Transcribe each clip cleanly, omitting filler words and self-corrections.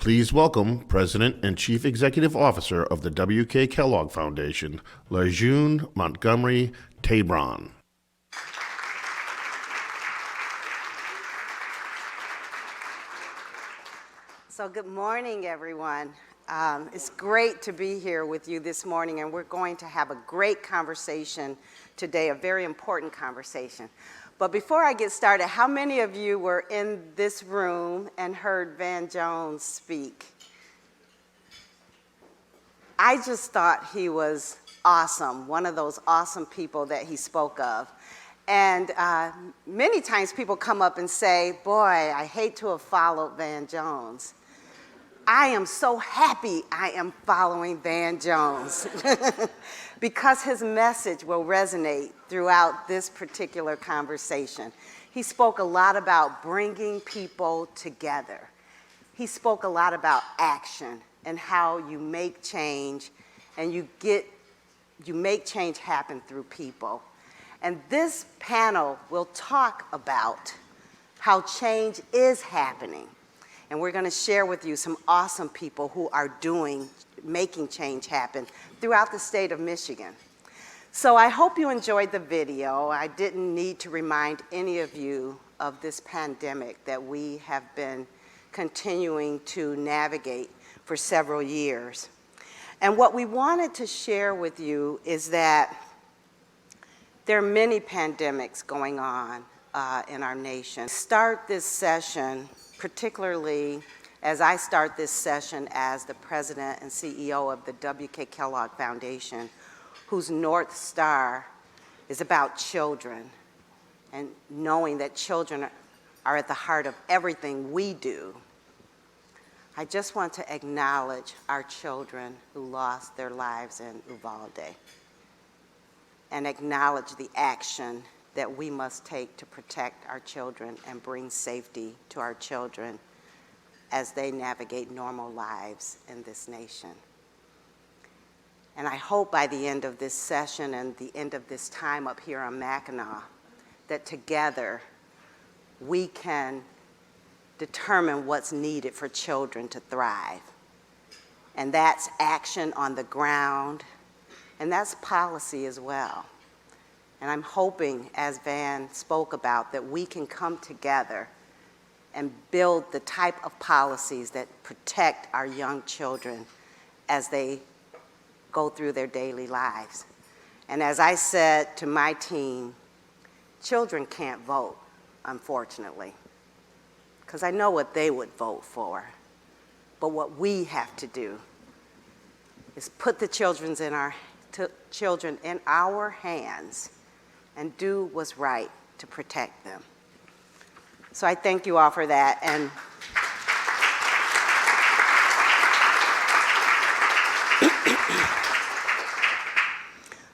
Please welcome President and Chief Executive Officer of the W.K. Kellogg Foundation, Lejeune Montgomery Tabron. So good morning, everyone. It's great to be here with you this morning, and we're going to have a great conversation today, a very important conversation. But before I get started, how many of you were in this room and heard Van Jones speak? I just thought he was awesome, one of those awesome people that he spoke of. And many times people come up and say, boy, I hate to have followed Van Jones. I am so happy I am following Van Jones because his message will resonate throughout this particular conversation. He spoke a lot about bringing people together. He spoke a lot about action and how you make change and you make change happen through people. And this panel will talk about how change is happening. And we're going to share with you some awesome people who are making change happen throughout the state of Michigan. So I hope you enjoyed the video. I didn't need to remind any of you of this pandemic that we have been continuing to navigate for several years. And what we wanted to share with you is that there are many pandemics going on in our nation. Start this session, particularly as I start this session as the president and CEO of the W.K. Kellogg Foundation, whose North Star is about children and knowing that children are at the heart of everything we do. I just want to acknowledge our children who lost their lives in Uvalde and acknowledge the action that we must take to protect our children and bring safety to our children as they navigate normal lives in this nation. And I hope by the end of this session and the end of this time up here on Mackinac, that together we can determine what's needed for children to thrive. And that's action on the ground, and that's policy as well. And I'm hoping, as Van spoke about, that we can come together and build the type of policies that protect our young children as they go through their daily lives. And as I said to my team, children can't vote, unfortunately, because I know what they would vote for. But what we have to do is put the children in our hands and do what's right to protect them. So I thank you all for that. And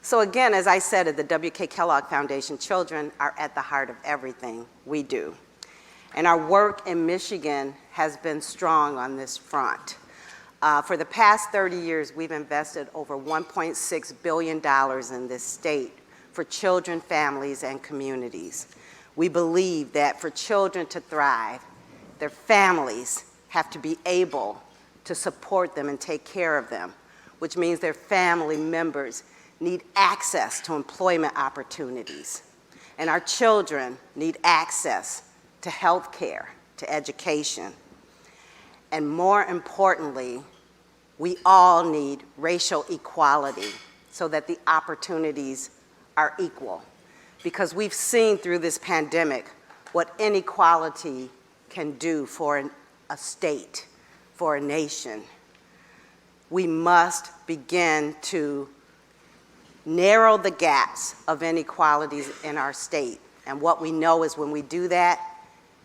so again, as I said at the W.K. Kellogg Foundation, children are at the heart of everything we do. And our work in Michigan has been strong on this front. For the past 30 years, we've invested over $1.6 billion in this state for children, families, and communities. We believe that for children to thrive, their families have to be able to support them and take care of them, which means their family members need access to employment opportunities. And our children need access to health care, to education. And more importantly, we all need racial equality so that the opportunities are equal. Because we've seen through this pandemic what inequality can do for a state, for a nation. We must begin to narrow the gaps of inequalities in our state. And what we know is when we do that,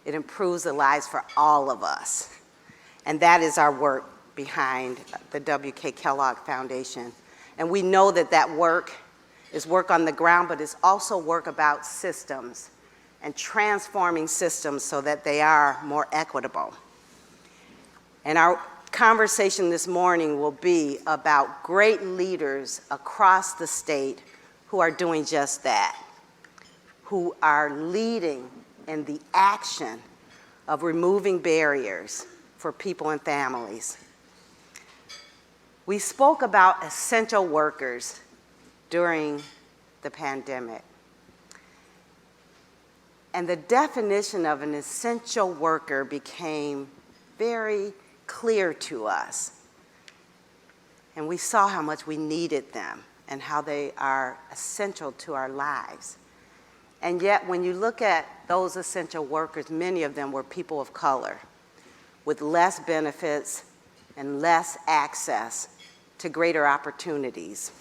it improves the lives for all of us. And that is our work behind the W.K. Kellogg Foundation. And we know that that work is work on the ground, but it's also work about systems and transforming systems so that they are more equitable. And our conversation this morning will be about great leaders across the state who are doing just that, who are leading in the action of removing barriers for people and families. We spoke about essential workers during the pandemic. And the definition of an essential worker became very clear to us. And we saw how much we needed them and how they are essential to our lives. And yet, when you look at those essential workers, many of them were people of color with less benefits and less access to greater opportunities.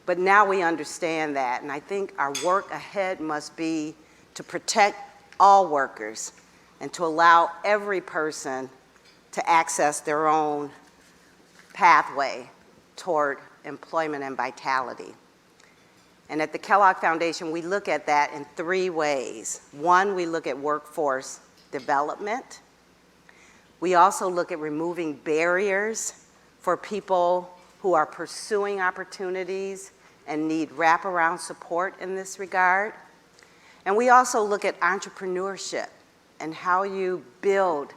But now we understand that, and I think our work ahead must be to protect all workers and to allow every person to access their own pathway toward employment and vitality. And at the Kellogg Foundation, we look at that in 3 ways. One, we look at workforce development. We also look at removing barriers for people who are pursuing opportunities and need wraparound support in this regard. And we also look at entrepreneurship and how you build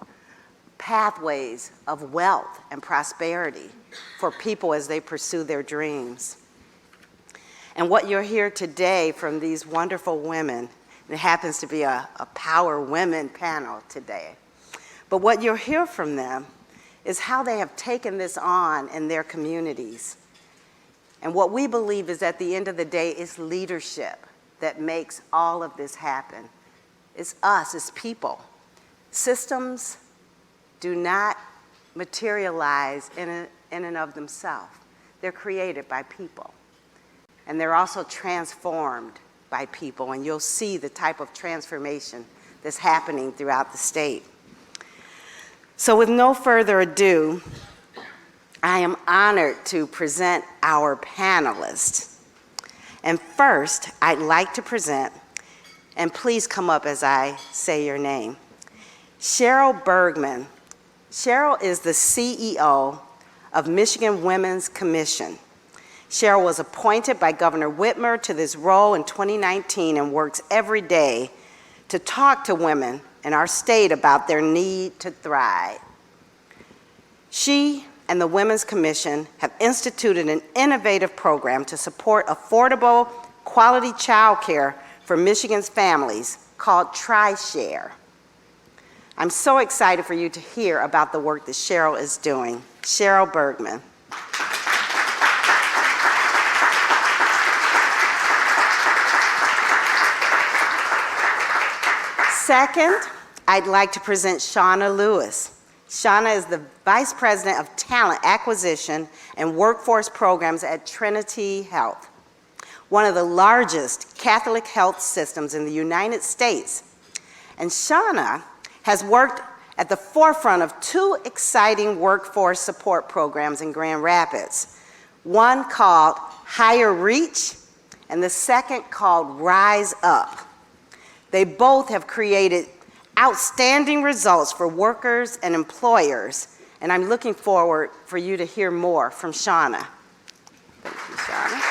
pathways of wealth and prosperity for people as they pursue their dreams. And what you'll hear today from these wonderful women, and it happens to be a Power Women panel today, but what you'll hear from them is how they have taken this on in their communities. And what we believe is at the end of the day, it's leadership that makes all of this happen. It's us, it's people. Systems do not materialize in and of themselves. They're created by people. And they're also transformed by people, and you'll see the type of transformation that's happening throughout the state. So with no further ado, I am honored to present our panelists. And first, I'd like to present, and please come up as I say your name, Cheryl Bergman. Cheryl is the CEO of Michigan Women's Commission. Cheryl was appointed by Governor Whitmer to this role in 2019 and works every day to talk to women in our state about their need to thrive. She and the Women's Commission have instituted an innovative program to support affordable, quality childcare for Michigan's families called TriShare. I'm so excited for you to hear about the work that Cheryl is doing. Cheryl Bergman. Second, I'd like to present Shana Lewis. Shana is the Vice President of Talent Acquisition and Workforce Programs at Trinity Health, one of the largest Catholic health systems in the United States. And Shana has worked at the forefront of 2 exciting workforce support programs in Grand Rapids, one called Higher Reach and the second called Rise Up. They both have created outstanding results for workers and employers, and I'm looking forward for you to hear more from Shana. Thank you, Shana.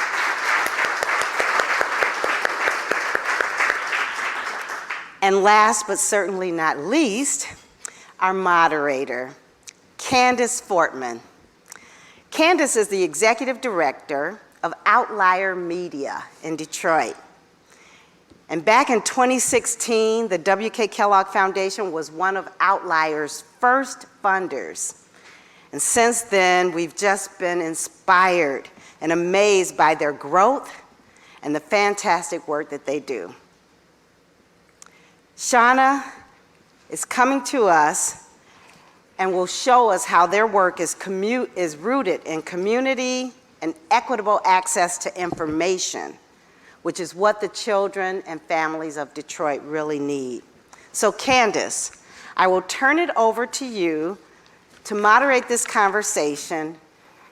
And last but certainly not least, our moderator, Candice Fortman. Candice is the executive director of Outlier Media in Detroit. And back in 2016, the W.K. Kellogg Foundation was one of Outlier's first funders. And since then, we've just been inspired and amazed by their growth and the fantastic work that they do. Shana is coming to us and will show us how their work is rooted in community and equitable access to information, which is what the children and families of Detroit really need. So Candice, I will turn it over to you to moderate this conversation,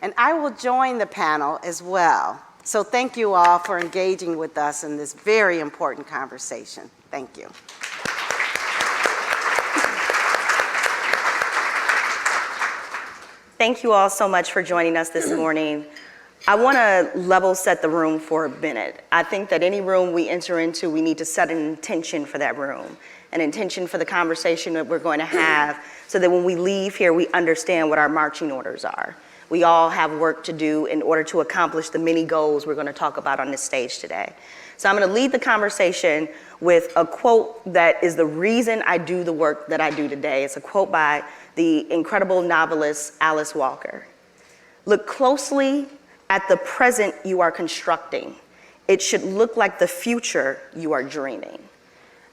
and I will join the panel as well. So thank you all for engaging with us in this very important conversation. Thank you. Thank you all so much for joining us this morning. I want to level set the room for a minute. I think that any room we enter into, we need to set an intention for that room. an intention for the conversation that we're going to have, so that when we leave here, we understand what our marching orders are. We all have work to do in order to accomplish the many goals we're going to talk about on this stage today. So I'm going to lead the conversation with a quote that is the reason I do the work that I do today. It's a quote by the incredible novelist Alice Walker. "Look closely at the present you are constructing. It should look like the future you are dreaming."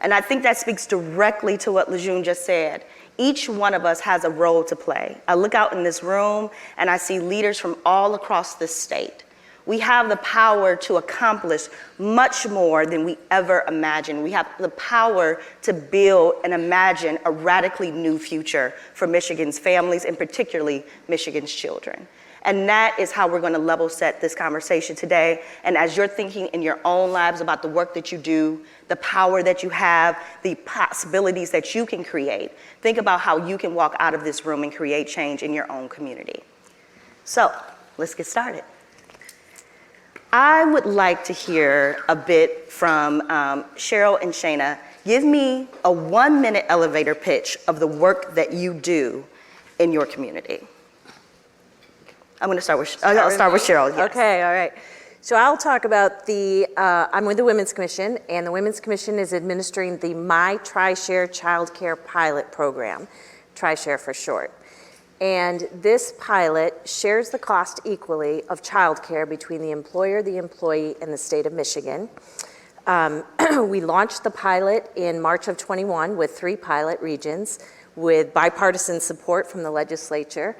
And I think that speaks directly to what Lejeune just said. Each one of us has a role to play. I look out in this room and I see leaders from all across this state. We have the power to accomplish much more than we ever imagined. We have the power to build and imagine a radically new future for Michigan's families and particularly Michigan's children. And that is how we're going to level set this conversation today. And as you're thinking in your own lives about the work that you do, the power that you have, the possibilities that you can create, think about how you can walk out of this room and create change in your own community. So let's get started. I would like to hear a bit from Cheryl and Shana. Give me a 1-minute elevator pitch of the work that you do in your community. I'm going to start with, I'll start with Cheryl. Yes. Okay, all right. So I'll talk about I'm with the Women's Commission, and the Women's Commission is administering the My TriShare Child Care Pilot Program, TriShare for short. And this pilot shares the cost equally of child care between the employer, the employee, and the state of Michigan. We launched the pilot in March of 21 with 3 pilot regions with bipartisan support from the legislature.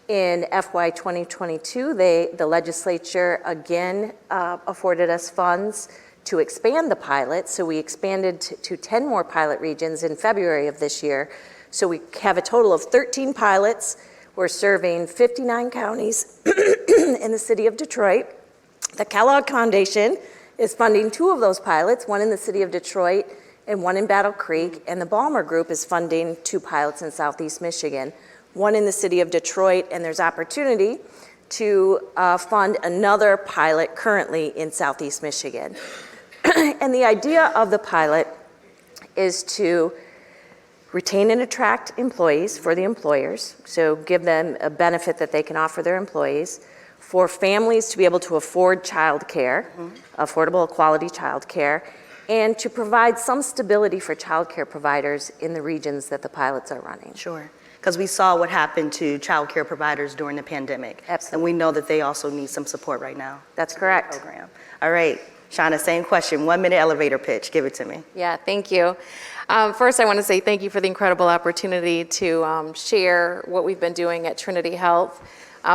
In FY 2022, the legislature again afforded us funds to expand the pilot, so we expanded to 10 more pilot regions in February of this year. So we have a total of 13 pilots. We're serving 59 counties in the city of Detroit. The Kellogg Foundation is funding 2 of those pilots, one in the city of Detroit and one in Battle Creek, and the Balmer Group is funding 2 pilots in Southeast Michigan, one in the city of Detroit, and there's opportunity to fund another pilot currently in Southeast Michigan. And the idea of the pilot is to retain and attract employees for the employers, so give them a benefit that they can offer their employees, for families to be able to afford child care, affordable quality child care, and to provide some stability for child care providers in the regions that the pilots are running. Sure. Because we saw what happened to child care providers during the pandemic. Absolutely. And we know that they also need some support right now. That's correct. Program. All right, Shana, same question, 1-minute elevator pitch, give it to me. Yeah, thank you. First, I want to say thank you for the incredible opportunity to share what we've been doing at Trinity Health.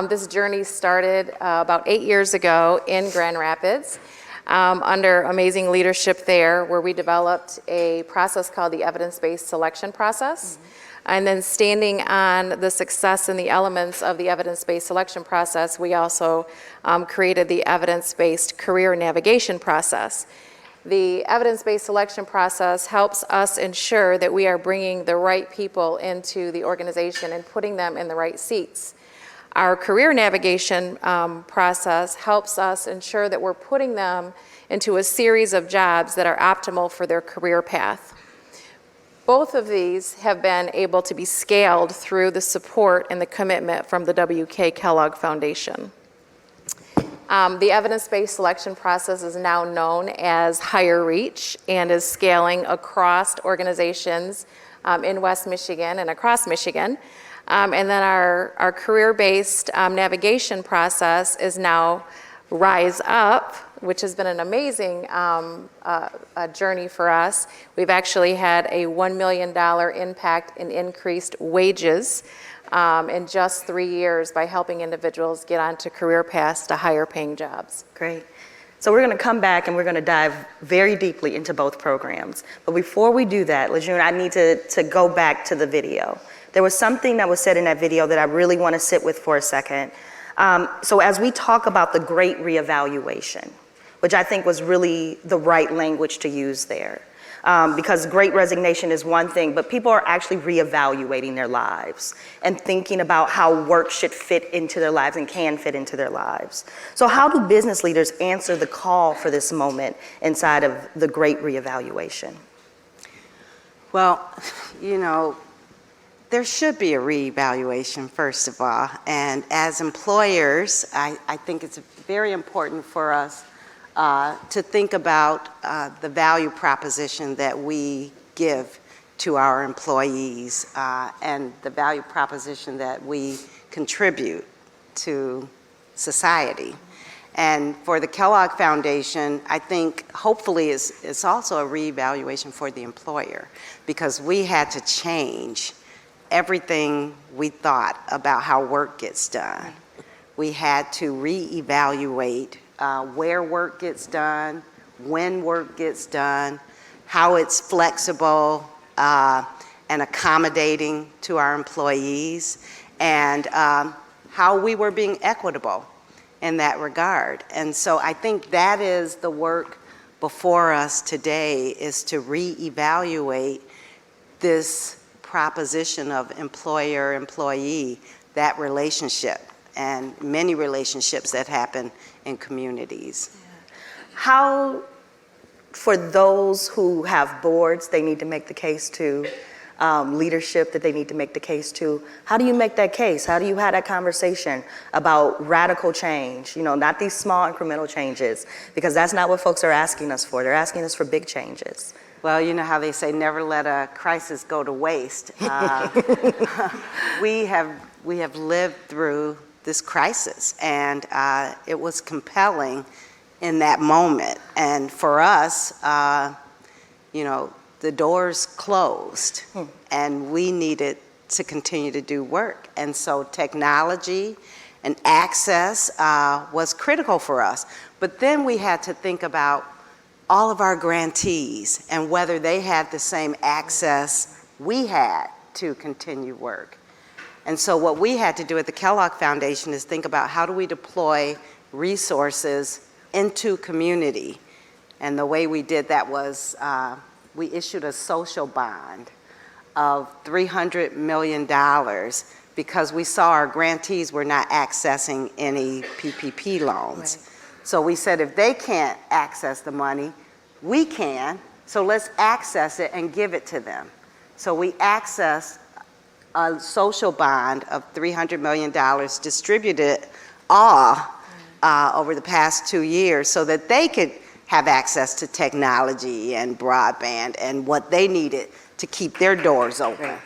This journey started about 8 years ago in Grand Rapids under amazing leadership there, where we developed a process called the evidence-based selection process. And then standing on the success and the elements of the evidence-based selection process, we also created the evidence-based career navigation process. The evidence-based selection process helps us ensure that we are bringing the right people into the organization and putting them in the right seats. Our career navigation process helps us ensure that we're putting them into a series of jobs that are optimal for their career path. Both of these have been able to be scaled through the support and the commitment from the W.K. Kellogg Foundation. The evidence-based selection process is now known as Higher Reach and is scaling across organizations in West Michigan and across Michigan. And then our career-based navigation process is now Rise Up, which has been an amazing journey for us. We've actually had a $1 million impact in increased wages in just 3 years by helping individuals get onto career paths to higher paying jobs. Great. So we're going to come back and we're going to dive very deeply into both programs. But before we do that, Lejeune, I need to go back to the video. There was something that was said in that video that I really want to sit with for a second. So as we talk about the great reevaluation, which I think was really the right language to use there, because great resignation is one thing, but people are actually reevaluating their lives and thinking about how work should fit into their lives and can fit into their lives. So how do business leaders answer the call for this moment inside of the great reevaluation? Well, you know, there should be a reevaluation, first of all. And as employers, I think it's very important for us to think about the value proposition that we give to our employees and the value proposition that we contribute to society. And for the Kellogg Foundation, I think hopefully it's also a reevaluation for the employer, because we had to change everything we thought about how work gets done. We had to reevaluate where work gets done, when work gets done, how it's flexible and accommodating to our employees, and how we were being equitable in that regard. And so I think that is the work before us today, is to reevaluate this proposition of employer-employee, that relationship, and many relationships that happen in communities. How, for those who have boards, they need to make the case to leadership that they need to make the case to, how do you make that case? How do you have that conversation about radical change? You know, not these small incremental changes, because that's not what folks are asking us for. They're asking us for big changes. Well, you know how they say never let a crisis go to waste. We have lived through this crisis, and it was compelling in that moment. And for us, you know, the doors closed, and we needed to continue to do work. And so technology and access was critical for us. But then we had to think about all of our grantees and whether they had the same access we had to continue work. And so what we had to do at the Kellogg Foundation is think about how do we deploy resources into community. And the way we did that was we issued a social bond of $300 million because we saw our grantees were not accessing any PPP loans. Right. So we said, if they can't access the money, we can, so let's access it and give it to them. So we accessed a social bond of $300 million, distributed all over the past 2 years so that they could have access to technology and broadband and what they needed to keep their doors open. Right.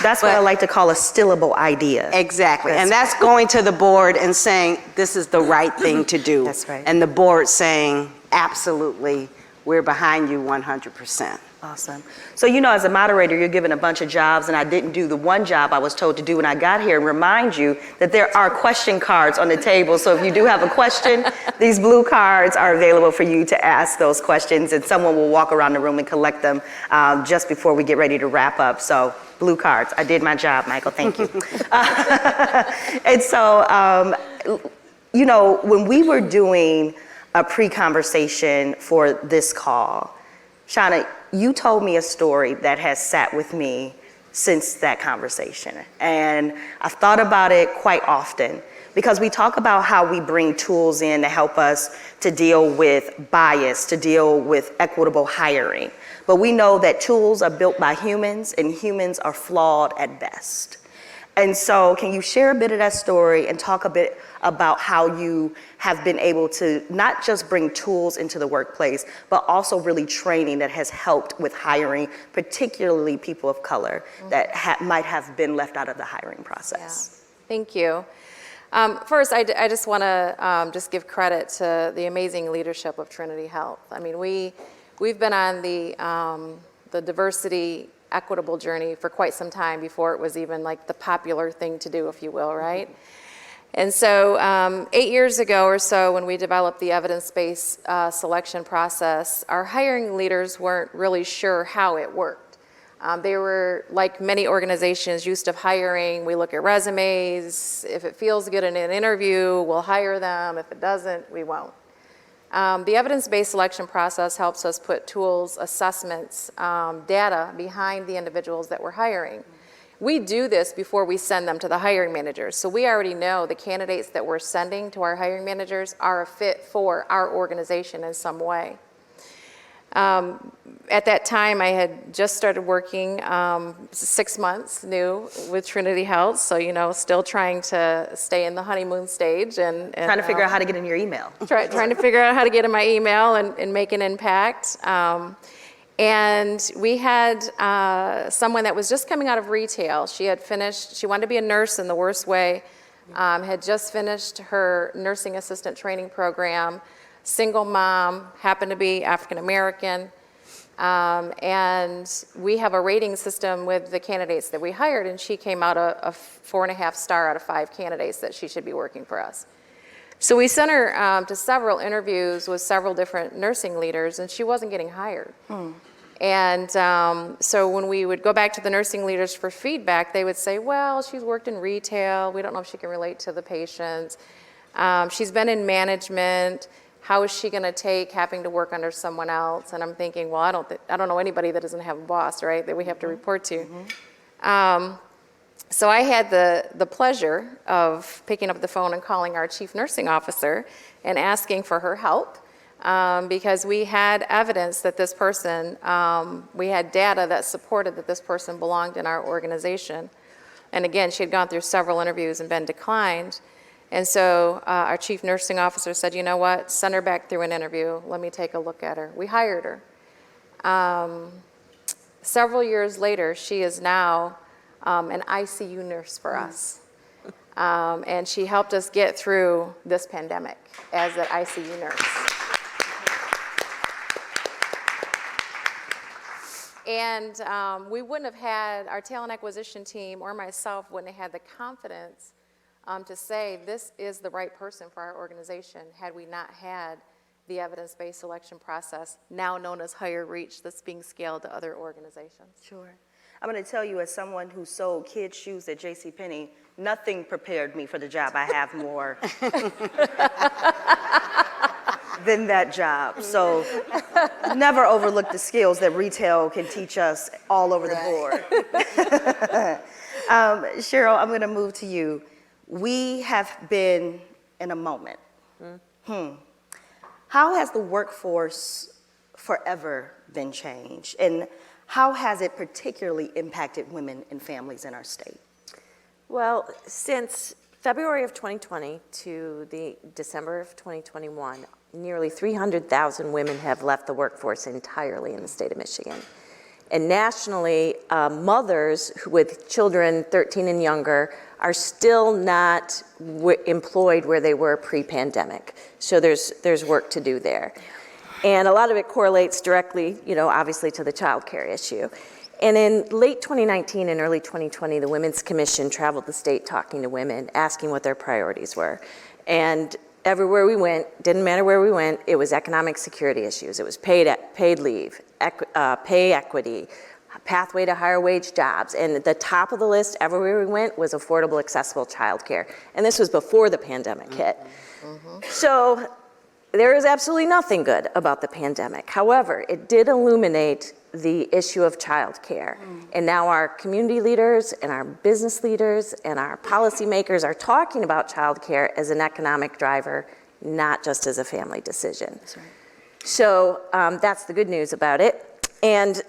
That's what I like to call a stillable idea. Exactly, and that's going to the board and saying, this is the right thing to do. That's right. And the board saying, absolutely, we're behind you 100%. Awesome. So, you know, as a moderator, you're given a bunch of jobs, and I didn't do the one job I was told to do when I got here, and remind you that there are question cards on the table. So if you do have a question, these blue cards are available for you to ask those questions, and someone will walk around the room and collect them just before we get ready to wrap up. So blue cards. I did my job, Michael. Thank you. And so, you know, when we were doing a pre-conversation for this call, Shana, you told me a story that has sat with me since that conversation. And I've thought about it quite often, because we talk about how we bring tools in to help us to deal with bias, to deal with equitable hiring. But we know that tools are built by humans, and humans are flawed at best. And so can you share a bit of that story and talk a bit about how you have been able to not just bring tools into the workplace, but also really training that has helped with hiring, particularly people of color that might have been left out of the hiring process? Yeah. Thank you. First, I just want to just give credit to the amazing leadership of Trinity Health. I mean, we've been on the diversity equitable journey for quite some time before it was even like the popular thing to do, if you will, right? And so 8 years ago or so, when we developed the evidence-based selection process, our hiring leaders weren't really sure how it worked. They were, like many organizations, used to hiring. We look at resumes. If it feels good in an interview, we'll hire them. If it doesn't, we won't. The evidence-based selection process helps us put tools, assessments, data behind the individuals that we're hiring. We do this before we send them to the hiring managers. So we already know the candidates that we're sending to our hiring managers are a fit for our organization in some way. At that time, I had just started working 6 months new with Trinity Health, so still trying to stay in the honeymoon stage and Trying to figure out how to get in your email. trying to figure out how to get in my email and make an impact. And we had someone that was just coming out of retail. She wanted to be a nurse in the worst way, had just finished her nursing assistant training program, single mom, happened to be African American. And we have a rating system with the candidates that we hired, and she came out a 4.5 star out of 5 candidates that she should be working for us. So we sent her to several interviews with several different nursing leaders, and she wasn't getting hired. And so when we would go back to the nursing leaders for feedback, they would say, well, she's worked in retail. We don't know if she can relate to the patients. She's been in management. How is she going to take having to work under someone else? And I'm thinking, well, I don't know anybody that doesn't have a boss, right, that we have to report to. So I had the pleasure of picking up the phone and calling our chief nursing officer and asking for her help because we had evidence that this person, we had data that supported that this person belonged in our organization. And again, she had gone through several interviews and been declined. And so our chief nursing officer said, you know what, send her back through an interview. Let me take a look at her. We hired her. Several years later, she is now an ICU nurse for us. And she helped us get through this pandemic as an ICU nurse. And we wouldn't have had, our talent acquisition team or myself wouldn't have had the confidence to say this is the right person for our organization had we not had the evidence-based selection process, now known as Higher Reach, that's being scaled to other organizations. Sure. I'm going to tell you, as someone who sold kids' shoes at JCPenney, nothing prepared me for the job I have more than that job. So never overlook the skills that retail can teach us all over the board. Cheryl, I'm going to move to you. We have been in a moment. How has the workforce forever been changed? And how has it particularly impacted women and families in our state? Well, since February of 2020 to the December of 2021, nearly 300,000 women have left the workforce entirely in the state of Michigan. And nationally, mothers with children 13 and younger are still not employed where they were pre-pandemic. So there's work to do there. And a lot of it correlates directly, obviously to the child care issue. And in late 2019 and early 2020, the Women's Commission traveled the state talking to women, asking what their priorities were. And everywhere we went, didn't matter where we went, it was economic security issues. It was paid leave, pay equity, pathway to higher wage jobs. And at the top of the list everywhere we went was affordable, accessible childcare. And this was before the pandemic hit. So there is absolutely nothing good about the pandemic. However, it did illuminate the issue of childcare. And now our community leaders and our business leaders and our policymakers are talking about childcare as an economic driver, not just as a family decision. That's right. So that's the good news about it. And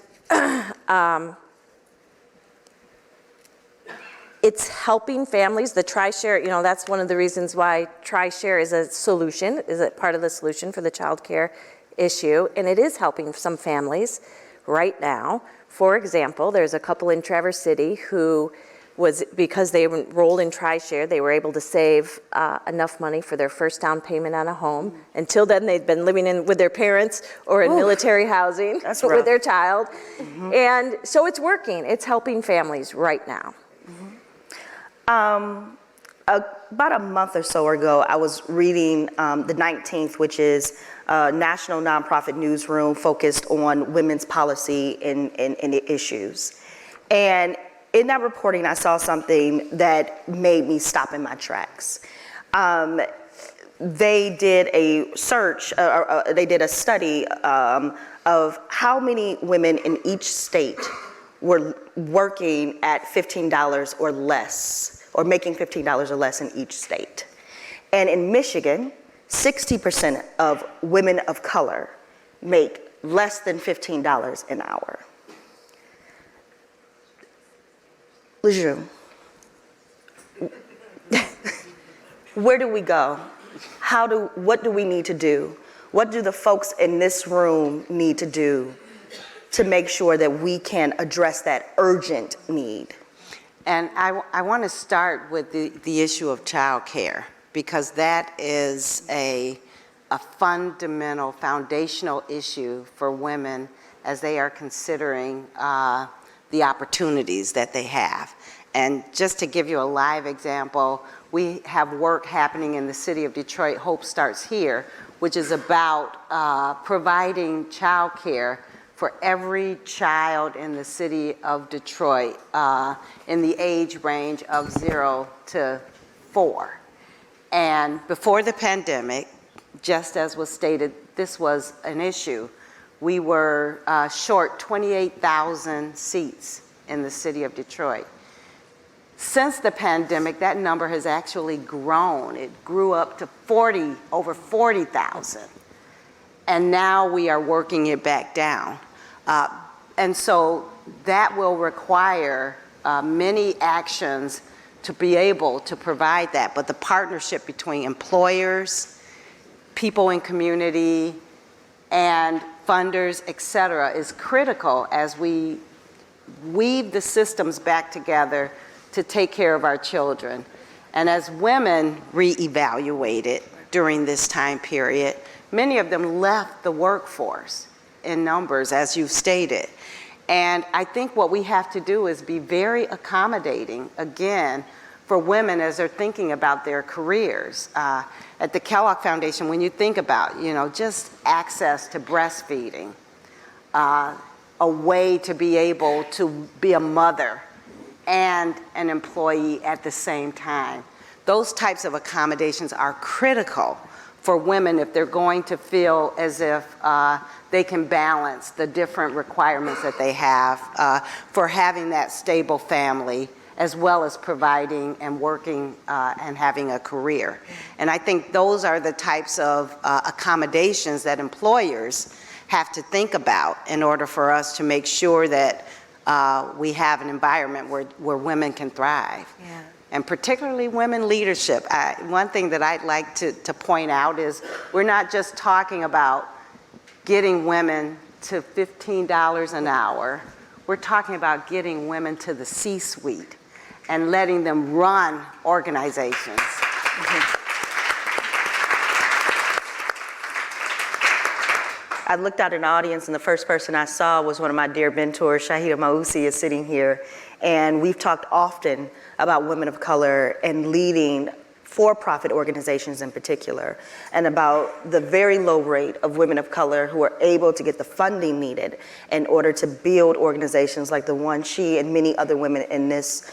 it's helping families. The TriShare, that's one of the reasons why TriShare is a solution, is a part of the solution for the child care issue. And it is helping some families right now. For example, there's a couple in Traverse City who because they enrolled in TriShare, they were able to save enough money for their first down payment on a home. Until then, they'd been living with their parents or in military housing with their child. And so it's working. It's helping families right now. About a month or so ago, I was reading the 19th, which is a national nonprofit newsroom focused on women's policy and issues. And in that reporting, I saw something that made me stop in my tracks. They did a search, they did a study of how many women in each state were working at $15 or less, or making $15 or less in each state. And in Michigan, 60% of women of color make less than $15 an hour. Lejeune, where do we go? What do we need to do? What do the folks in this room need to do to make sure that we can address that urgent need? And I want to start with the issue of childcare, because that is a fundamental, foundational issue for women as they are considering the opportunities that they have. And just to give you a live example, we have work happening in the city of Detroit, Hope Starts Here, which is about providing childcare for every child in the city of Detroit in the age range of 0 to 4. And before the pandemic, just as was stated, this was an issue. We were short 28,000 seats in the city of Detroit. Since the pandemic, that number has actually grown. It grew up to over 40,000. And now we are working it back down. And so that will require many actions to be able to provide that. But the partnership between employers, people in community, and funders, et cetera, is critical as we weave the systems back together to take care of our children. And as women reevaluated during this time period, many of them left the workforce in numbers, as you've stated. And I think what we have to do is be very accommodating, again, for women as they're thinking about their careers. At the Kellogg Foundation, when you think about, just access to breastfeeding, a way to be able to be a mother and an employee at the same time. Those types of accommodations are critical for women if they're going to feel as if they can balance the different requirements that they have for having that stable family, as well as providing and working and having a career. And I think those are the types of accommodations that employers have to think about in order for us to make sure that we have an environment where women can thrive. Yeah. And particularly women leadership. One thing that I'd like to point out is we're not just talking about getting women to $15 an hour. We're talking about getting women to the C-suite and letting them run organizations. I looked out in the audience, and the first person I saw was one of my dear mentors, Shahida Mausi, is sitting here. And we've talked often about women of color and leading for-profit organizations in particular, and about the very low rate of women of color who are able to get the funding needed in order to build organizations like the one she and many other women in this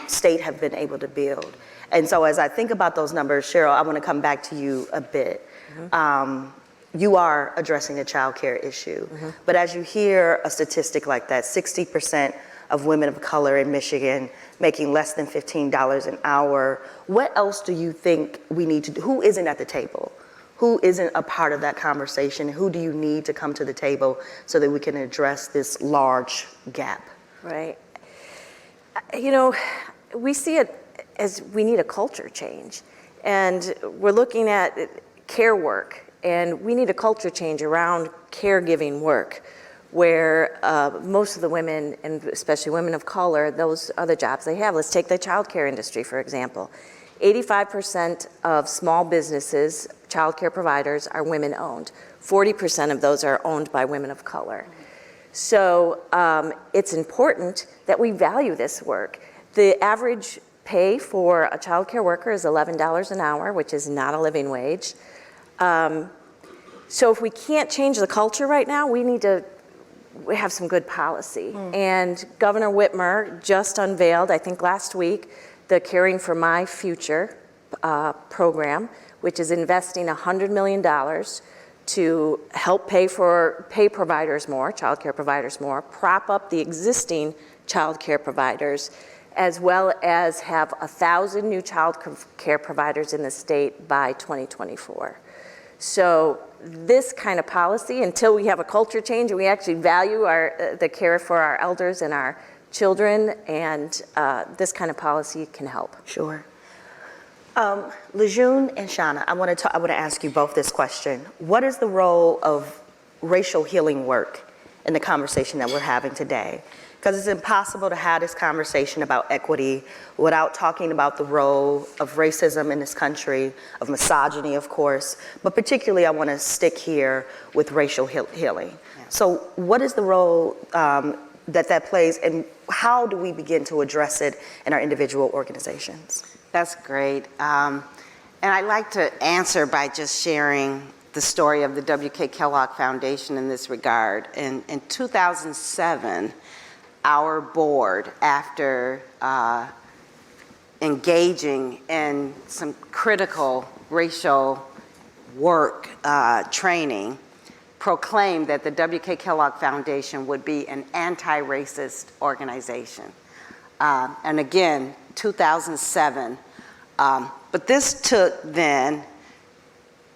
state have been able to build. And so as I think about those numbers, Cheryl, I want to come back to you a bit. You are addressing a child care issue, but as you hear a statistic like that, 60% of women of color in Michigan making less than $15 an hour, what else do you think we need to do? Who isn't at the table? Who isn't a part of that conversation? Who do you need to come to the table so that we can address this large gap? Right. We see it as we need a culture change. And we're looking at care work, and we need a culture change around caregiving work, where most of the women, and especially women of color, those are the jobs they have. Let's take the childcare industry, for example. 85% of small businesses, childcare providers, are women-owned. 40% of those are owned by women of color. So it's important that we value this work. The average pay for a childcare worker is $11 an hour, which is not a living wage. So if we can't change the culture right now, we need to have some good policy. And Governor Whitmer just unveiled, I think last week, the Caring for My Future program, which is investing $100 million to help pay providers more, child care providers more, prop up the existing child care providers, as well as have 1,000 new child care providers in the state by 2024. So this kind of policy, until we have a culture change and we actually value the care for our elders and our children, and this kind of policy can help. Sure. Lejeune and Shana, I want to ask you both this question. What is the role of racial healing work in the conversation that we're having today? Because it's impossible to have this conversation about equity without talking about the role of racism in this country, of misogyny, of course, but particularly I want to stick here with racial healing. Yeah. So what is the role that plays, and how do we begin to address it in our individual organizations? That's great. And I'd like to answer by just sharing the story of the W.K. Kellogg Foundation in this regard. In 2007, our board, after engaging in some critical racial work training, proclaimed that the W.K. Kellogg Foundation would be an anti-racist organization. And again, 2007. But this took then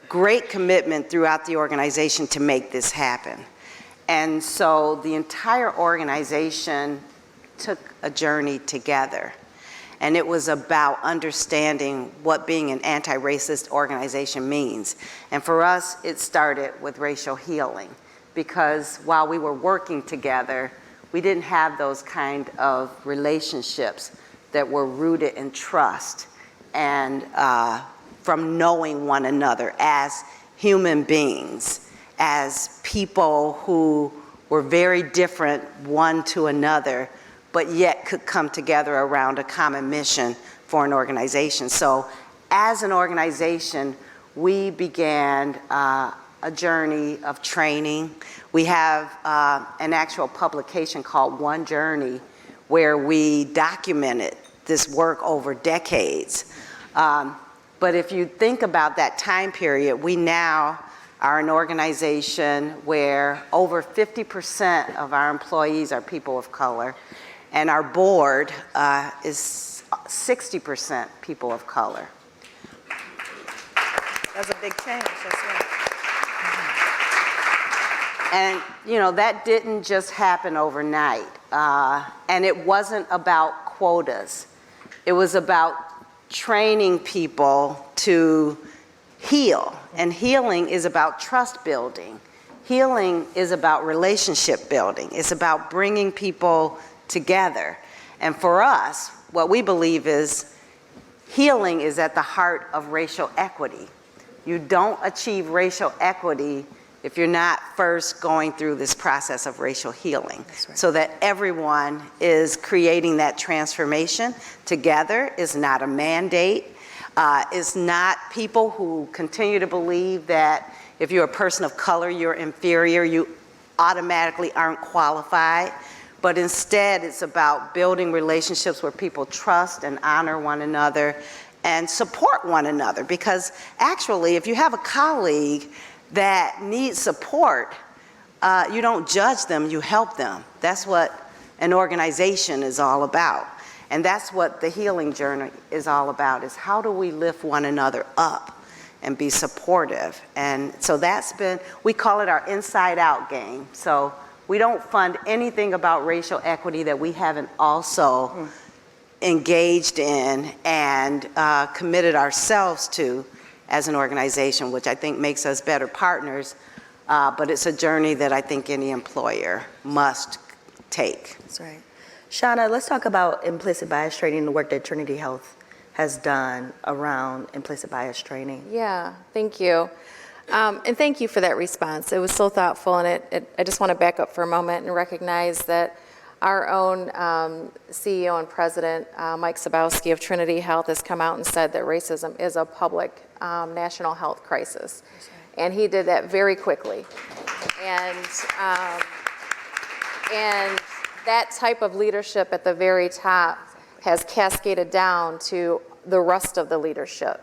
great commitment throughout the organization to make this happen. And so the entire organization took a journey together. And it was about understanding what being an anti-racist organization means. And for us, it started with racial healing, because while we were working together, we didn't have those kind of relationships that were rooted in trust and from knowing one another as human beings, as people who were very different one to another, but yet could come together around a common mission for an organization. So as an organization, we began a journey of training. We have an actual publication called One Journey, where we documented this work over decades. But if you think about that time period, we now are an organization where over 50% of our employees are people of color, and our board is 60% people of color. That's a big change, that's right. And you know, that didn't just happen overnight. And it wasn't about quotas. It was about training people to heal. And healing is about trust building. Healing is about relationship building. It's about bringing people together. And for us, what we believe is healing is at the heart of racial equity. You don't achieve racial equity if you're not first going through this process of racial healing. Right. So that everyone is creating that transformation together. Is not a mandate. Is not people who continue to believe that if you're a person of color, you're inferior, you automatically aren't qualified. But instead, it's about building relationships where people trust and honor one another and support one another. Because actually, if you have a colleague that needs support, you don't judge them, you help them. That's what an organization is all about. And that's what the healing journey is all about, is how do we lift one another up and be supportive. And so that's been, we call it our inside out game. So we don't fund anything about racial equity that we haven't also engaged in and committed ourselves to as an organization, which I think makes us better partners, but it's a journey that I think any employer must take. That's right. Shana, let's talk about implicit bias training and the work that Trinity Health has done around implicit bias training. Yeah, thank you. And thank you for that response. It was so thoughtful, and I just want to back up for a moment and recognize that our own CEO and president, Mike Sabowski of Trinity Health, has come out and said that racism is a public national health crisis. Right. And he did that very quickly. And that type of leadership at the very top has cascaded down to the rest of the leadership.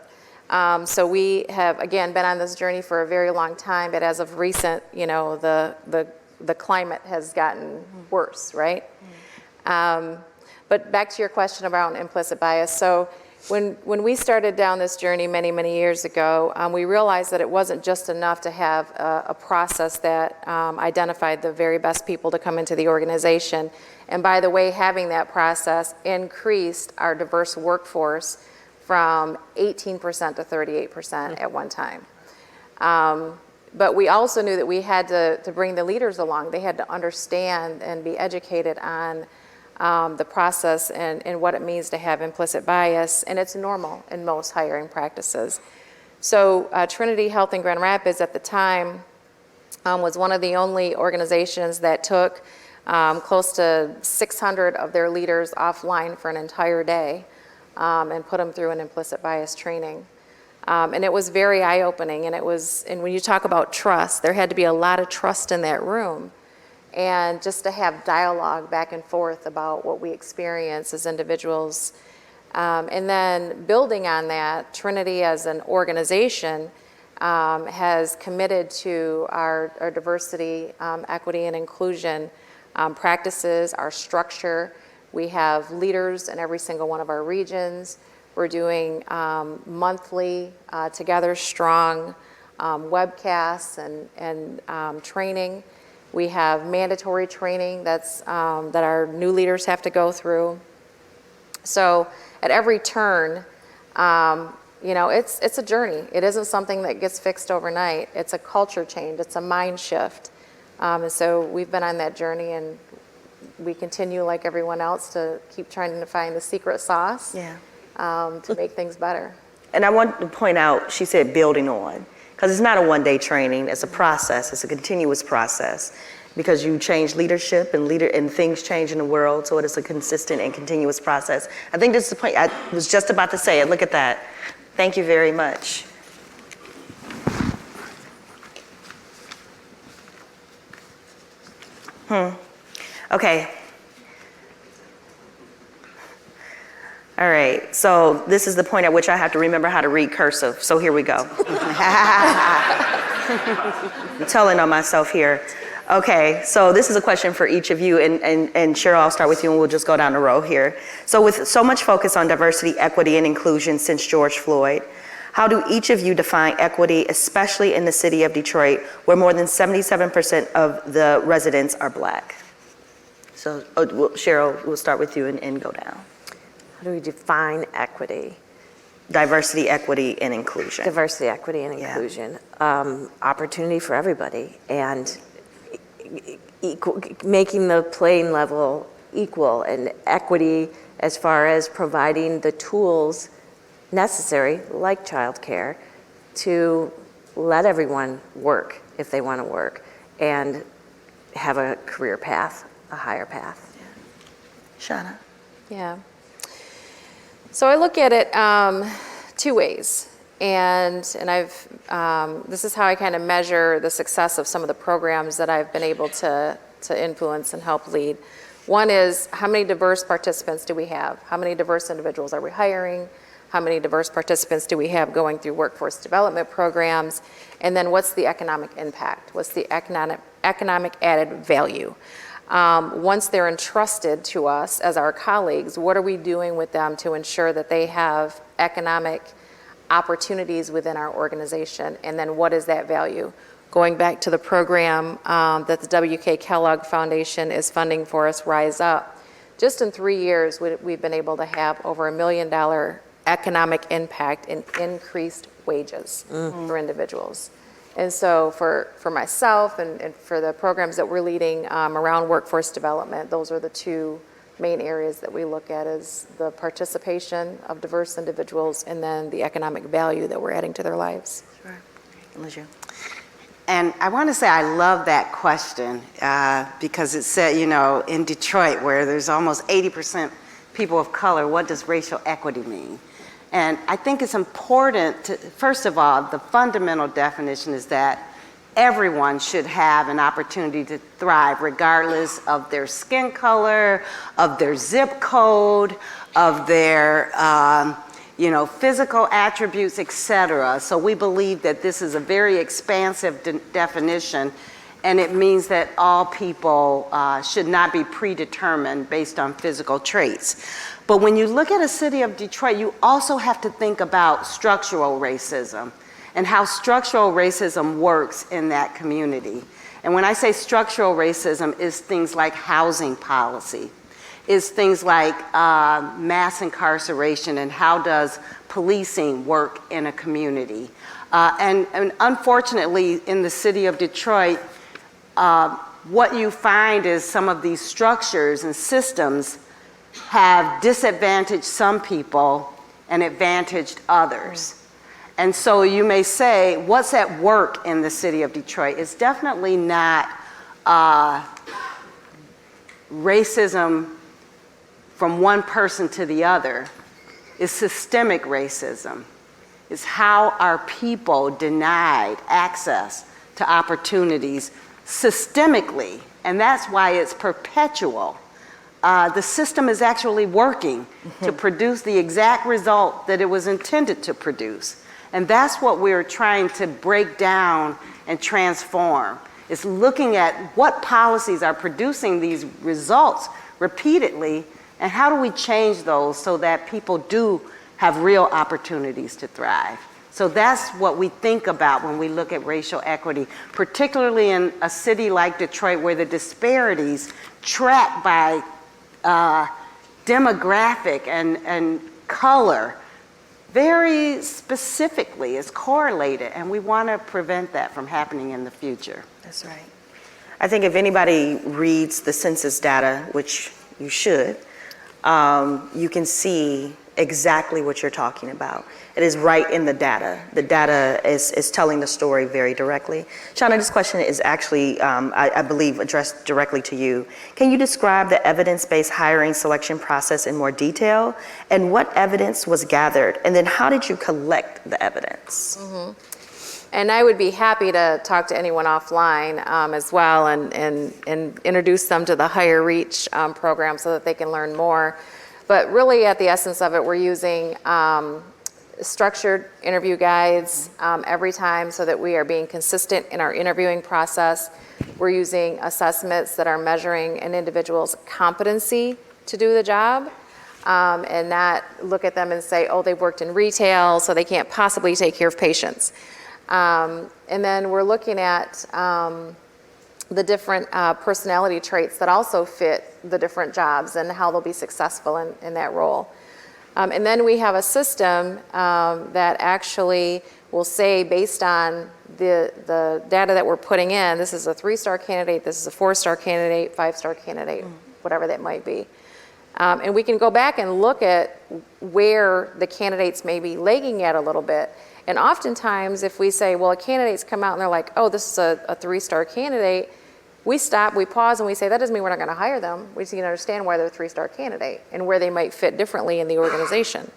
So we have, again, been on this journey for a very long time, but as of recent, you know, the climate has gotten worse, right? But back to your question about implicit bias. So, When we started down this journey many, many years ago, we realized that it wasn't just enough to have a process that identified the very best people to come into the organization. And by the way, having that process increased our diverse workforce from 18% to 38% at one time. But we also knew that we had to bring the leaders along. They had to understand and be educated on the process and what it means to have implicit bias, and it's normal in most hiring practices. So Trinity Health in Grand Rapids at the time was one of the only organizations that took close to 600 of their leaders offline for an entire day and put them through an implicit bias training. And it was very eye-opening, and when you talk about trust, there had to be a lot of trust in that room. And just to have dialogue back and forth about what we experience as individuals. And then building on that, Trinity as an organization has committed to our diversity, equity, and inclusion practices, our structure. We have leaders in every single one of our regions. We're doing monthly Together Strong webcasts and training. We have mandatory training that our new leaders have to go through. So at every turn, it's a journey. It isn't something that gets fixed overnight. It's a culture change. It's a mind shift. And so we've been on that journey, and we continue, like everyone else, to keep trying to find the secret sauce to make things better. And I want to point out, she said building on. Because it's not a one-day training, it's a process, it's a continuous process. Because you change leadership and things change in the world, so it is a consistent and continuous process. I think this is the point, I was just about to say it, look at that. Thank you very much. Okay. All right, so this is the point at which I have to remember how to read cursive, so here we go. I'm telling on myself here. Okay, so this is a question for each of you, and Cheryl, I'll start with you and we'll just go down the row here. So with so much focus on diversity, equity, and inclusion since George Floyd, how do each of you define equity, especially in the city of Detroit, where more than 77% of the residents are Black? So Cheryl, we'll start with you and go down. How do we define equity? Diversity, equity, and inclusion. Diversity, equity, and inclusion. Opportunity for everybody, and making the playing level equal, and equity as far as providing the tools necessary, like childcare, to let everyone work if they want to work and have a career path, a higher path. Shana? Yeah. So I look at it two ways, and I've this is how I kind of measure the success of some of the programs that I've been able to influence and help lead. One is, how many diverse participants do we have? How many diverse individuals are we hiring? How many diverse participants do we have going through workforce development programs? And then what's the economic impact? What's the economic added value? Once they're entrusted to us as our colleagues, what are we doing with them to ensure that they have economic opportunities within our organization? And then what is that value? Going back to the program that the W.K. Kellogg Foundation is funding for us, Rise Up, just in 3 years, we've been able to have over $1 million economic impact in increased wages for individuals. And so for myself and for the programs that we're leading around workforce development, those are the two main areas that we look at, is the participation of diverse individuals and then the economic value that we're adding to their lives. Sure. Alicia. And I want to say I love that question because it said, in Detroit, where there's almost 80% people of color, what does racial equity mean? And I think it's important to, first of all, the fundamental definition is that everyone should have an opportunity to thrive regardless of their skin color, of their zip code, of their physical attributes, etc. So we believe that this is a very expansive definition, and it means that all people should not be predetermined based on physical traits. But when you look at a city of Detroit, you also have to think about structural racism and how structural racism works in that community. And when I say structural racism, is things like housing policy, is things like mass incarceration, and how does policing work in a community. And unfortunately, in the city of Detroit, what you find is some of these structures and systems have disadvantaged some people and advantaged others. And so you may say, what's at work in the city of Detroit? It's definitely not racism from one person to the other. It's systemic racism. It's how our people denied access to opportunities systemically, and that's why it's perpetual. The system is actually working to produce the exact result that it was intended to produce. And that's what we're trying to break down and transform. It's looking at what policies are producing these results repeatedly, and how do we change those so that people do have real opportunities to thrive. So that's what we think about when we look at racial equity, particularly in a city like Detroit, where the disparities track by demographic and color very specifically is correlated, and we want to prevent that from happening in the future. That's right. I think if anybody reads the census data, which you should, you can see exactly what you're talking about. It is right in the data. The data is telling the story very directly. Shana, this question is actually, I believe, addressed directly to you. Can you describe the evidence-based hiring selection process in more detail? And what evidence was gathered? And then how did you collect the evidence? And I would be happy to talk to anyone offline as well and introduce them to the Higher Reach program so that they can learn more. But really, at the essence of it, we're using structured interview guides every time so that we are being consistent in our interviewing process. We're using assessments that are measuring an individual's competency to do the job, and not look at them and say, oh, they've worked in retail, so they can't possibly take care of patients. And then we're looking at the different personality traits that also fit the different jobs and how they'll be successful in that role. And then we have a system that actually will say, based on the data that we're putting in, this is a 3-star candidate, this is a 4-star candidate, 5-star candidate, whatever that might be. And we can go back and look at where the candidates may be lagging at a little bit. And oftentimes, if we say, well, candidates come out and they're like, oh, this is a 3-star candidate, we stop, we pause, and we say, that doesn't mean we're not going to hire them. We just need to understand why they're a 3-star candidate and where they might fit differently in the organization.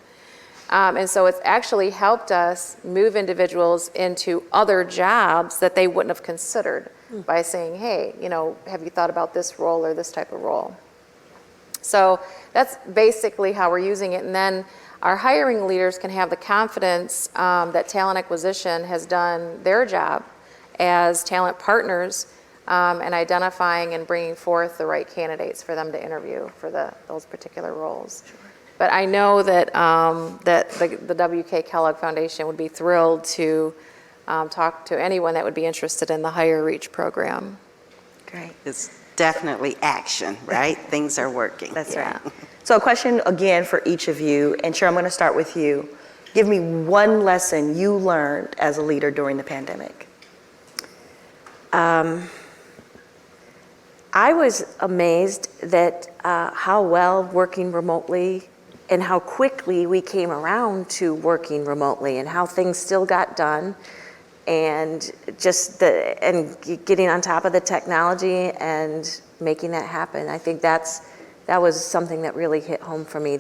And so it's actually helped us move individuals into other jobs that they wouldn't have considered by saying, hey, have you thought about this role or this type of role? So that's basically how we're using it. And then our hiring leaders can have the confidence that talent acquisition has done their job as talent partners and identifying and bringing forth the right candidates for them to interview for those particular roles. Sure. But I know that the WK Kellogg Foundation would be thrilled to talk to anyone that would be interested in the Higher Reach program. Great. It's definitely action, right? Things are working. That's right. So a question again for each of you, and Cheryl, I'm going to start with you. Give me one lesson you learned as a leader during the pandemic. I was amazed that how well working remotely and how quickly we came around to working remotely and how things still got done, and just getting on top of the technology and making that happen. I think that was something that really hit home for me.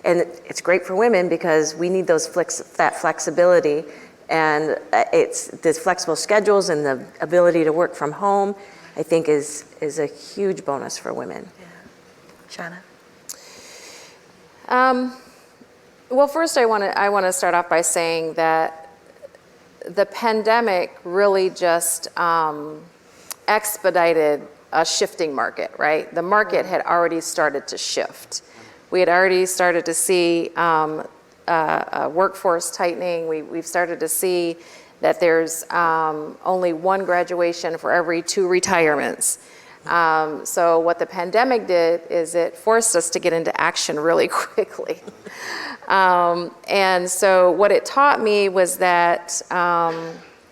And it's great for women because we need that flexibility, and it's these flexible schedules and the ability to work from home, I think is a huge bonus for women. Yeah. Shana? Well, first I want to start off by saying that the pandemic really just expedited a shifting market, right? The market had already started to shift. We had already started to see workforce tightening. We've started to see that there's only one graduation for every 2 retirements. So what the pandemic did is it forced us to get into action really quickly. And so what it taught me was that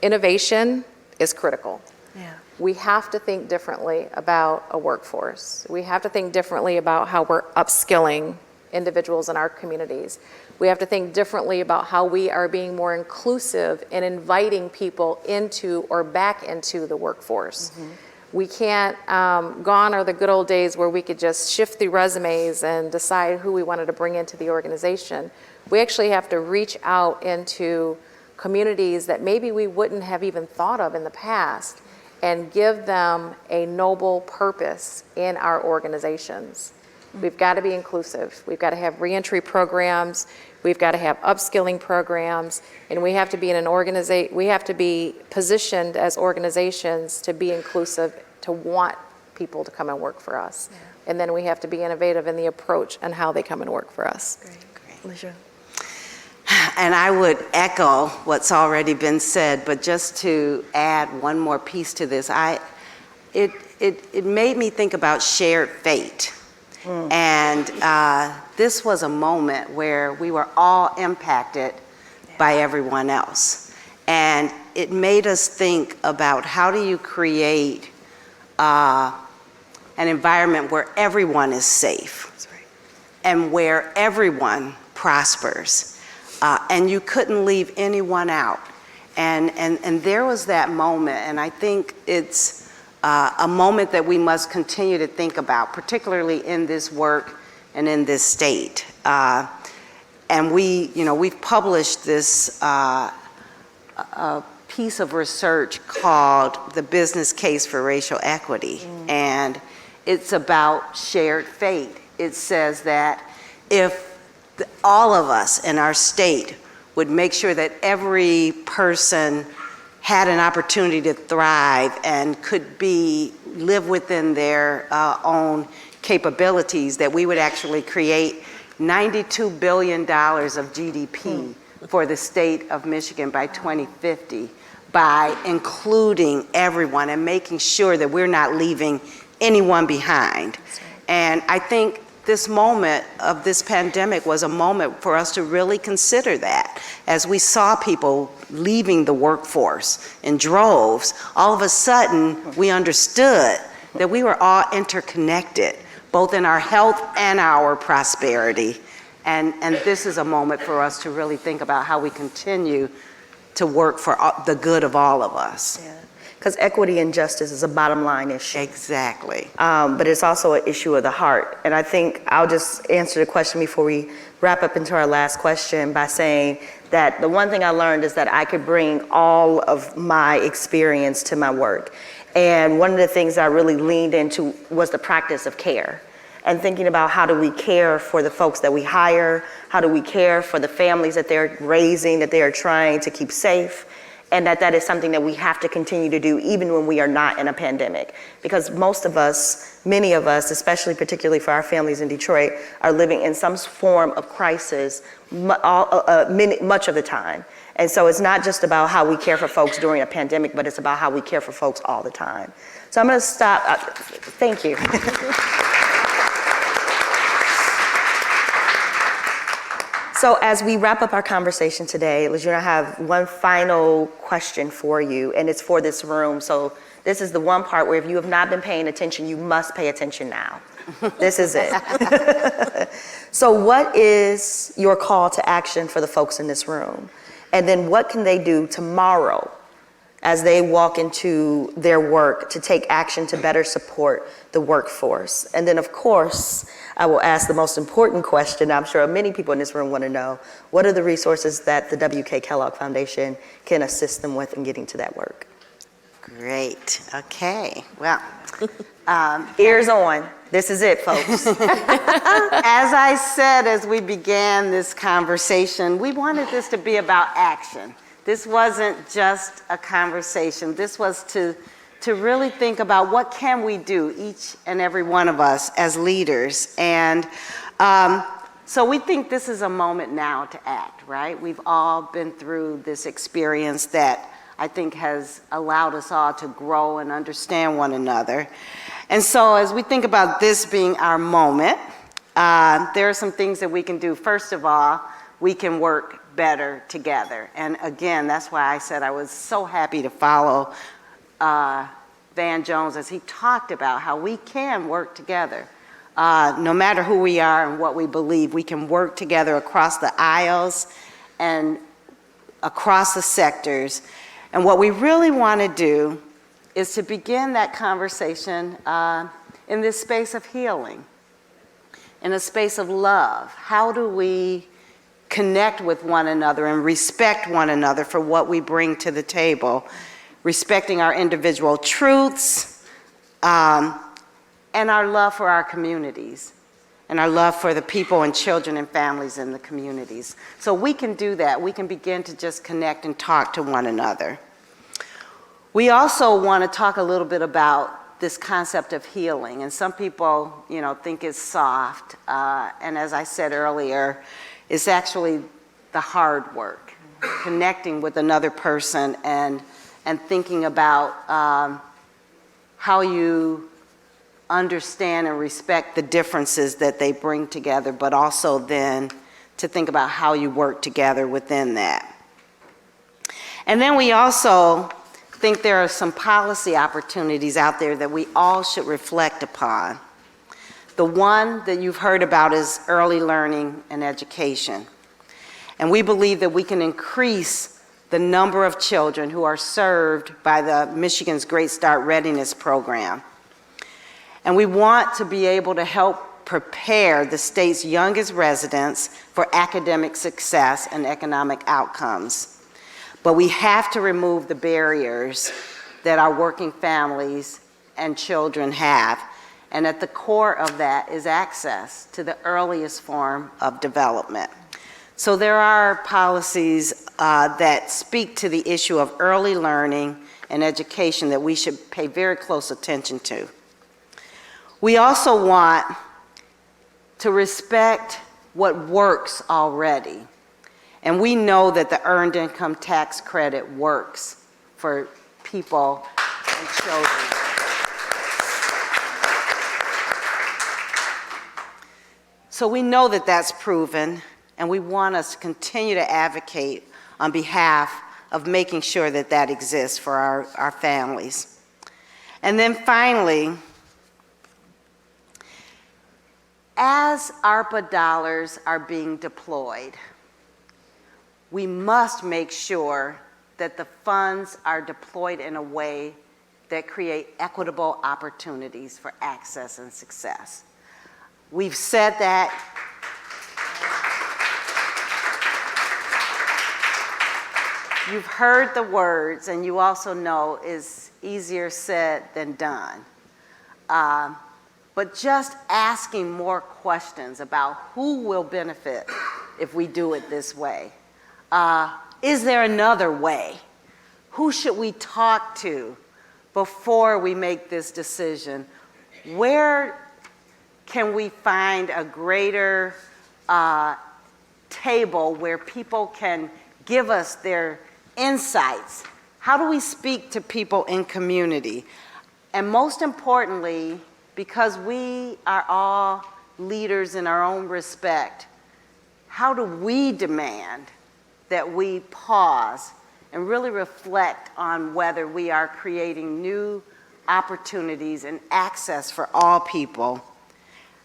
innovation is critical. Yeah. We have to think differently about a workforce. We have to think differently about how we're upskilling individuals in our communities. We have to think differently about how we are being more inclusive in inviting people into or back into the workforce. Mm-hmm. We can't, gone are the good old days where we could just shift through resumes and decide who we wanted to bring into the organization. We actually have to reach out into communities that maybe we wouldn't have even thought of in the past and give them a noble purpose in our organizations. We've got to be inclusive. We've got to have reentry programs. We've got to have upskilling programs, and we have to be we have to be positioned as organizations to be inclusive, to want people to come and work for us. Yeah. And then we have to be innovative in the approach and how they come and work for us. Great. And I would echo what's already been said, but just to add one more piece to this, it made me think about shared fate. And this was a moment where we were all impacted by everyone else. And it made us think about how do you create an environment where everyone is safe. That's right. And where everyone prospers. And you couldn't leave anyone out. And there was that moment, and I think it's a moment that we must continue to think about, particularly in this work and in this state. And we've published this piece of research called The Business Case for Racial Equity. And it's about shared fate. It says that if all of us in our state would make sure that every person had an opportunity to thrive and could live within their own capabilities, that we would actually create $92 billion of GDP for the state of Michigan by 2050 by including everyone and making sure that we're not leaving anyone behind. And I think this moment of this pandemic was a moment for us to really consider that. As we saw people leaving the workforce in droves, all of a sudden we understood that we were all interconnected, both in our health and our prosperity. And this is a moment for us to really think about how we continue to work for the good of all of us. Yeah. Because equity and justice is a bottom line issue. Exactly. But it's also an issue of the heart. And I think I'll just answer the question before we wrap up into our last question by saying that the one thing I learned is that I could bring all of my experience to my work. And one of the things I really leaned into was the practice of care. And thinking about how do we care for the folks that we hire, how do we care for the families that they're raising, that they are trying to keep safe, and that is something that we have to continue to do even when we are not in a pandemic. Because most of us, many of us, especially particularly for our families in Detroit, are living in some form of crisis much of the time. And so it's not just about how we care for folks during a pandemic, but it's about how we care for folks all the time. So I'm gonna stop. Thank you. So as we wrap up our conversation today, Lejeune, I have one final question for you, and it's for this room. So this is the one part where if you have not been paying attention, you must pay attention now. This is it. So what is your call to action for the folks in this room? And then what can they do tomorrow as they walk into their work to take action to better support the workforce? And then, of course, I will ask the most important question I'm sure many people in this room want to know. What are the resources that the W.K. Kellogg Foundation can assist them with in getting to that work? Great. Okay. Well, ears on. This is it, folks. as I said as we began this conversation, we wanted this to be about action. This wasn't just a conversation. This was to to really think about what can we do, each and every one of us as leaders. And so we think this is a moment now to act, right? We've all been through this experience that I think has allowed us all to grow and understand one another. And so as we think about this being our moment, there are some things that we can do. First of all, we can work better together. And again, that's why I said I was so happy to follow Van Jones as he talked about how we can work together. No matter who we are and what we believe, we can work together across the aisles and across the sectors. And what we really want to do is to begin that conversation in this space of healing, in a space of love. How do we connect with one another and respect one another for what we bring to the table, respecting our individual truths, and our love for our communities, and our love for the people and children and families in the communities. So we can do that. We can begin to just connect and talk to one another. We also want to talk a little bit about this concept of healing. And some people, think it's soft. And as I said earlier, it's actually the hard work, connecting with another person and thinking about how you understand and respect the differences that they bring together, but also then to think about how you work together within that. And then we also think there are some policy opportunities out there that we all should reflect upon. The one that you've heard about is early learning and education. And we believe that we can increase the number of children who are served by the Michigan's Great Start Readiness Program. And we want to be able to help prepare the state's youngest residents for academic success and economic outcomes. But we have to remove the barriers that our working families and children have. And at the core of that is access to the earliest form of development. So there are policies that speak to the issue of early learning and education that we should pay very close attention to. We also want to respect what works already. And we know that the Earned Income Tax Credit works for people and children. So we know that that's proven, and we want us to continue to advocate on behalf of making sure that that exists for our families. And then finally, as ARPA dollars are being deployed, we must make sure that the funds are deployed in a way that create equitable opportunities for access and success. We've said that. You've heard the words, and you also know it's easier said than done. But just asking more questions about who will benefit if we do it this way. Is there another way? Who should we talk to before we make this decision? Where can we find a greater table where people can give us their insights? How do we speak to people in community? And most importantly, because we are all leaders in our own respect, how do we demand that we pause and really reflect on whether we are creating new opportunities and access for all people,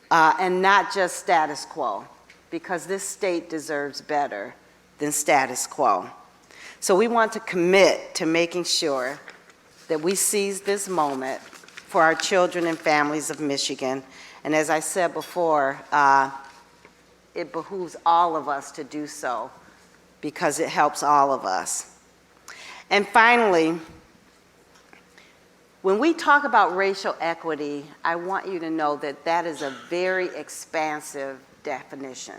and not just status quo, because this state deserves better than status quo. So we want to commit to making sure that we seize this moment for our children and families of Michigan. And as I said before, it behooves all of us to do so because it helps all of us. And finally, when we talk about racial equity, I want you to know that that is a very expansive definition.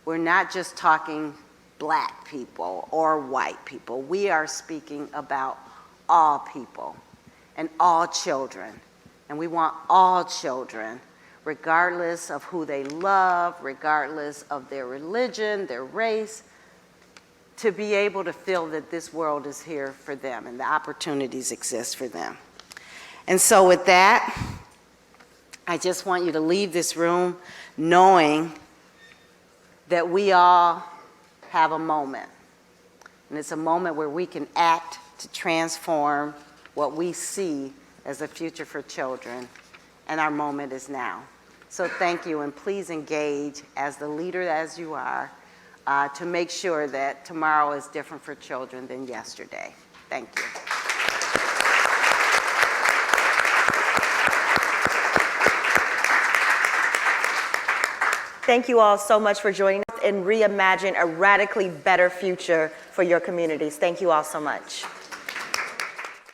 We're not just talking black people or white people. We are speaking about all people. and all children. And we want all children, regardless of who they love, regardless of their religion, their race, to be able to feel that this world is here for them and the opportunities exist for them. And so with that, I just want you to leave this room knowing that we all have a moment. And it's a moment where we can act to transform what we see as a future for children. And our moment is now. So thank you, and please engage as the leader as you are to make sure that tomorrow is different for children than yesterday. Thank you. Thank you all so much for joining us and reimagine a radically better future for your communities. Thank you all so much.